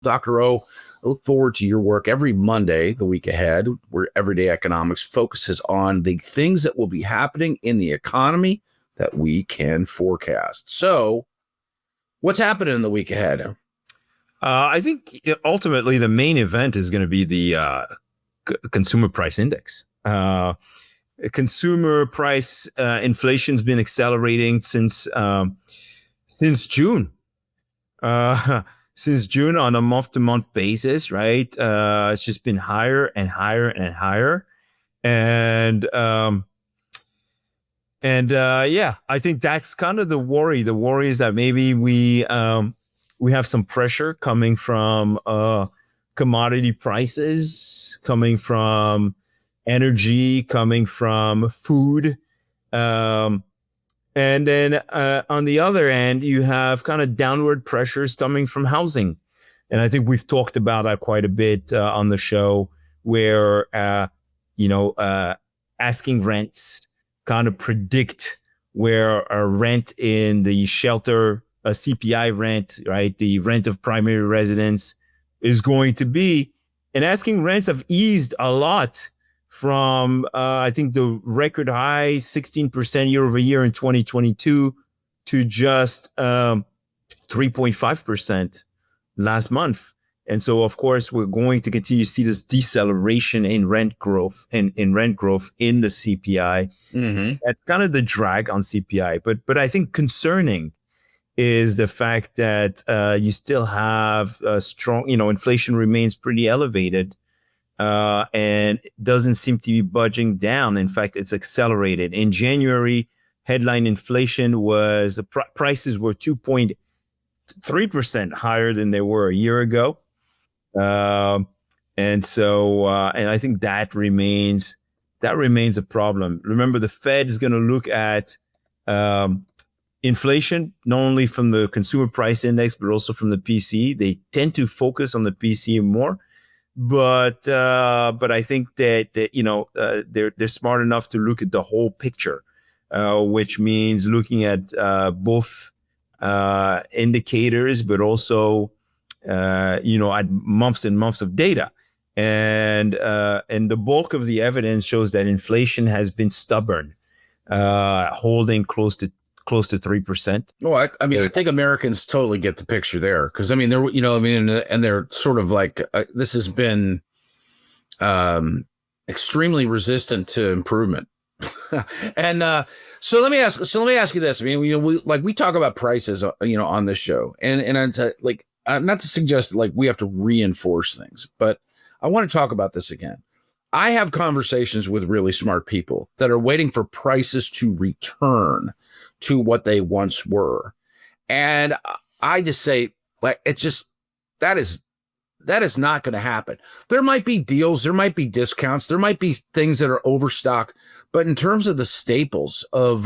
Dr. O, I look forward to your work every Monday, the week ahead, where Everyday Economics focuses on the things that will be happening in the economy that we can forecast. So, what's happening in the week ahead? I think ultimately the main event is going to be the consumer price index. Consumer price inflation's been accelerating since June. Since June on a month-to-month basis, right? It's just been higher and higher and higher. And yeah, I think that's kind of the worry. The worry is that maybe we have some pressure coming from commodity prices, coming from energy, coming from food. And then on the other end, you have kind of downward pressures coming from housing. And I think we've talked about that quite a bit on the show, where, asking rents kind of predict where a rent in the shelter, a CPI rent, right, the rent of primary residence is going to be. And asking rents have eased a lot from, I think, the record high 16% year over year in 2022 to just 3.5% last month. And so, of course, we're going to continue to see this deceleration in rent growth in the CPI. Mm-hmm. That's kind of the drag on CPI. But I think concerning is the fact that you still have strong, inflation remains pretty elevated. And it doesn't seem to be budging down. In fact, it's accelerated. In January, headline inflation was prices were 2.3% higher than they were a year ago. And so I think that remains a problem. Remember, the Fed is going to look at inflation, not only from the consumer price index, but also from the PCE. They tend to focus on the PCE more. But I think that they're smart enough to look at the whole picture, which means looking at both indicators, but also at months and months of data, and the bulk of the evidence shows that inflation has been stubborn, holding close to 3%. Well, I mean, I think Americans totally get the picture there, because I mean, and they're sort of like this has been extremely resistant to improvement. And so let me ask you this. I mean, we talk about prices, on this show, and it's like not to suggest like we have to reinforce things, but I want to talk about this again. I have conversations with really smart people that are waiting for prices to return to what they once were. And I just say, like, that is not going to happen. There might be deals, there might be discounts, there might be things that are overstocked, but in terms of the staples of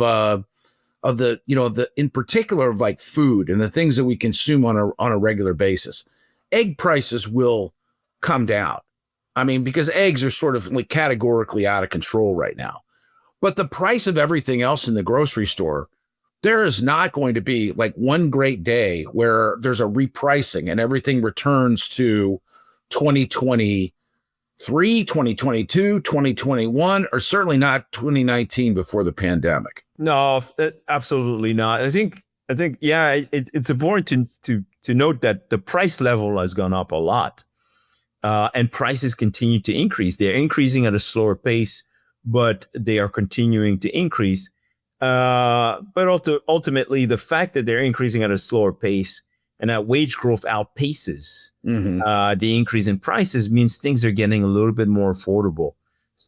in particular of like food and the things that we consume on a regular basis, egg prices will come down. I mean, because eggs are sort of like categorically out of control right now. But the price of everything else in the grocery store, there is not going to be like one great day where there's a repricing and everything returns to 2023, 2022, 2021, or certainly not 2019 before the pandemic. No, absolutely not. I think, yeah, it's important to note that the price level has gone up a lot, and prices continue to increase. They're increasing at a slower pace, but they are continuing to increase. But ultimately, the fact that they're increasing at a slower pace and that wage growth outpaces the increase in prices means things are getting a little bit more affordable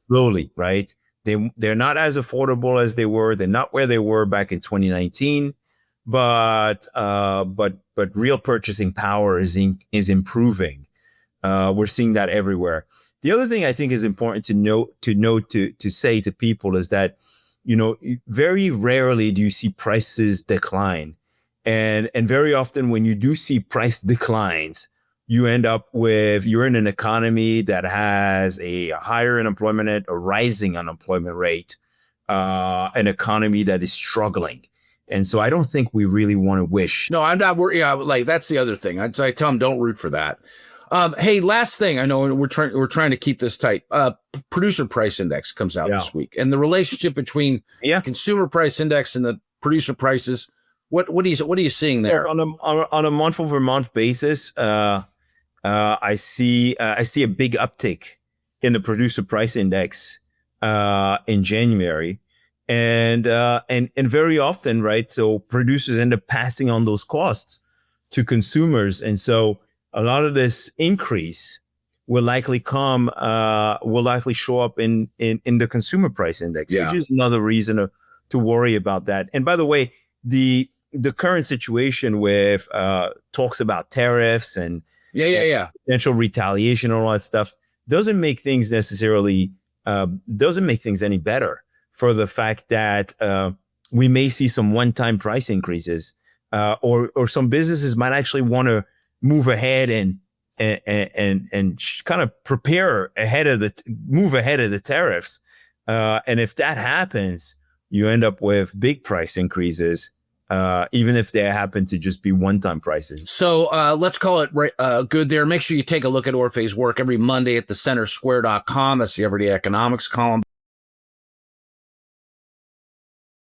slowly, right? They're not as affordable as they were. They're not where they were back in 2019, but real purchasing power is improving. We're seeing that everywhere. The other thing I think is important to say to people is that, very rarely do you see prices decline. And very often when you do see price declines, you end up you're in an economy that has a higher unemployment rate, a rising unemployment rate, an economy that is struggling. And so I don't think we really want to wish. No, I'm not worried. Yeah, like that's the other thing. I tell them don't root for that. Hey, last thing. I know we're trying to keep this tight. Producer price index comes out this week, and the relationship between consumer price index and the producer prices. What are you seeing there? On a month over month basis, I see a big uptick in the producer price index in January. And very often, right? So producers end up passing on those costs to consumers. And so a lot of this increase will likely show up in the consumer price index, which is another reason to worry about that. And by the way, the current situation with talks about tariffs and potential retaliation and all that stuff doesn't make things any better. For the fact that we may see some one-time price increases, or some businesses might actually want to move ahead and kind of prepare move ahead of the tariffs. And if that happens, you end up with big price increases, even if they happen to just be one-time prices. So let's call it good there. Make sure you take a look at Orphe's work every Monday at thecentersquare.com. That's the Everyday Economics column.